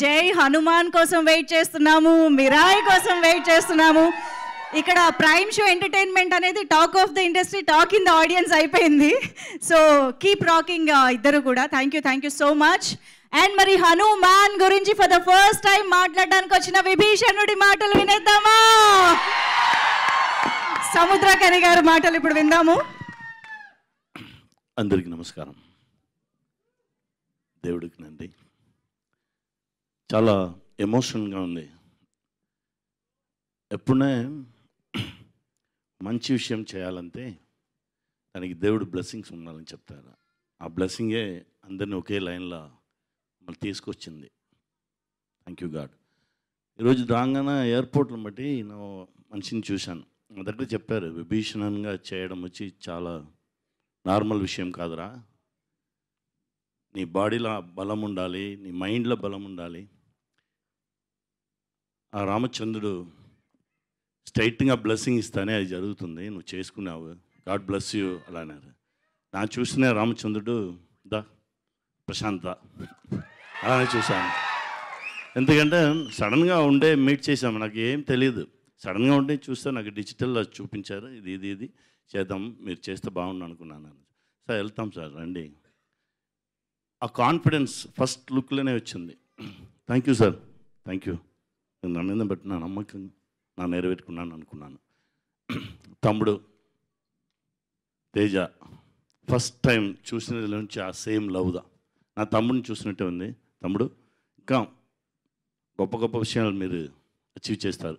జై హనుమాన్ కోసం వెయిట్ చేస్తున్నాము, మిరాయి కోసం వెయిట్ చేస్తున్నాము. ఇక్కడ ప్రైమ్ షో ఎంటర్టైన్మెంట్ అనేది talk of the industry, talk in the audience అయిపోయింది. సో కీప్ రాకింగ్ ఇద్దరు కూడా. Thank you so much. And మరి హనుమాన్ గురించి ఫర్ ద ఫస్ట్ టైం మాట్లాడడానికి వచ్చిన విభీషణుడి మాటలు వినేద్దామా? సముద్రకని గారి మాటలు ఇప్పుడు విందాము. అందరికీ నమస్కారం. దేవుడికి నంది. చాలా ఎమోషనల్గా ఉంది. ఎప్పుడే మంచి విషయం చేయాలంటే దానికి దేవుడు బ్లెస్సింగ్స్ ఉండాలని చెప్తారు. ఆ బ్లెస్సింగే అందరినీ ఒకే లైన్లో మళ్ళీ తీసుకొచ్చింది. Thank you God. ఈరోజు రాగానే ఎయిర్పోర్ట్ని బట్టి నేను మనిషిని చూశాను. మా దగ్గర చెప్పారు, విభీషణంగా చేయడం వచ్చి చాలా నార్మల్ విషయం కాదురా, నీ బాడీలో బలం ఉండాలి, నీ మైండ్లో బలం ఉండాలి. ఆ రామచంద్రుడు స్ట్రైట్గా బ్లెస్సింగ్ ఇస్తానే అది జరుగుతుంది, నువ్వు చేసుకున్నావు, గాడ్ బ్లెస్ యూ అలా అన్నారు. నా చూసిన రామచంద్రుడు దా ప్రశాంత అలానే చూశాను. ఎందుకంటే సడన్గా ఉండే మీట్ చేశాము, నాకు ఏం తెలియదు. సడన్గా ఉండే చూస్తే నాకు డిజిటల్లో చూపించారు, ఇది చేద్దాం, మీరు చేస్తే బాగుండు అనుకున్నాను. సార్ వెళ్తాం సార్ రండి. ఆ కాన్ఫిడెన్స్ ఫస్ట్ లుక్లోనే వచ్చింది. Thank you sir, thank you. నా మీద బట్టి నా నమ్మకం నా నెరవేర్చుకున్నాను అనుకున్నాను. తమ్ముడు తేజ ఫస్ట్ టైం చూసిన నుంచి ఆ సేమ్ లవ్దా నా తమ్ముడిని చూసినట్టే ఉంది. తమ్ముడు ఇంకా గొప్ప గొప్ప విషయాలు మీరు అచీవ్ చేస్తారు.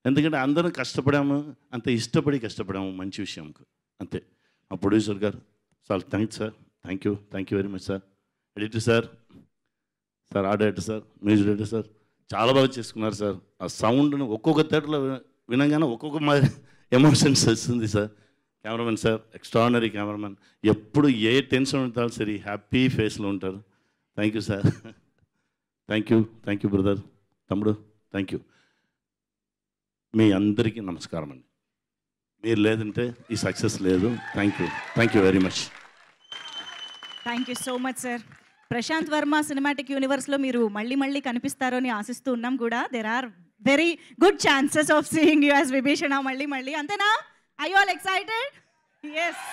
ఎందుకంటే అందరం కష్టపడాము, అంత ఇష్టపడి కష్టపడాము మంచి విషయంకు, అంతే. మా ప్రొడ్యూసర్ గారు sir thanks sir, thank you very much sir. Editor sir, art director sir, music director sir, చాలా బాగా చేసుకున్నారు సార్. ఆ సౌండ్ను ఒక్కొక్క థియేటర్లో వినగానే ఒక్కొక్క మాదిరి ఎమోషన్స్ వస్తుంది sir. Cameraman sir, extraordinary cameraman, ఎప్పుడు ఏ టెన్షన్ ఉంటారో సరే హ్యాపీ ఫేస్లో ఉంటారు. Thank you sir, thank you brother. తమ్ముడు థ్యాంక్ యూ. మీ అందరికీ నమస్కారం అండి. మీరు లేదంటే ఈ సక్సెస్ లేదు. Thank you very much. Thank you so much sir. Prashanth Varma cinematic యూనివర్స్లో మీరు మళ్ళీ కనిపిస్తారో అని ఆశిస్తూ ఉన్నాం కూడా. There are very good chances of seeing you as Vibhishana మళ్ళీ. అంతేనా? I you all excited? Yes.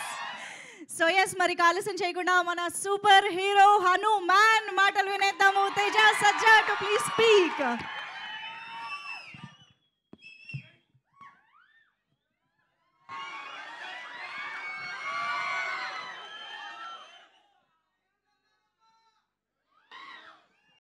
So yes, మరి ఆలస్యం చేయకుండా మన సూపర్ హీరో హనుమాన్ మాటలు వినేద్దాము. తేజ సజ్జా టు ప్లీజ్ స్పీక్.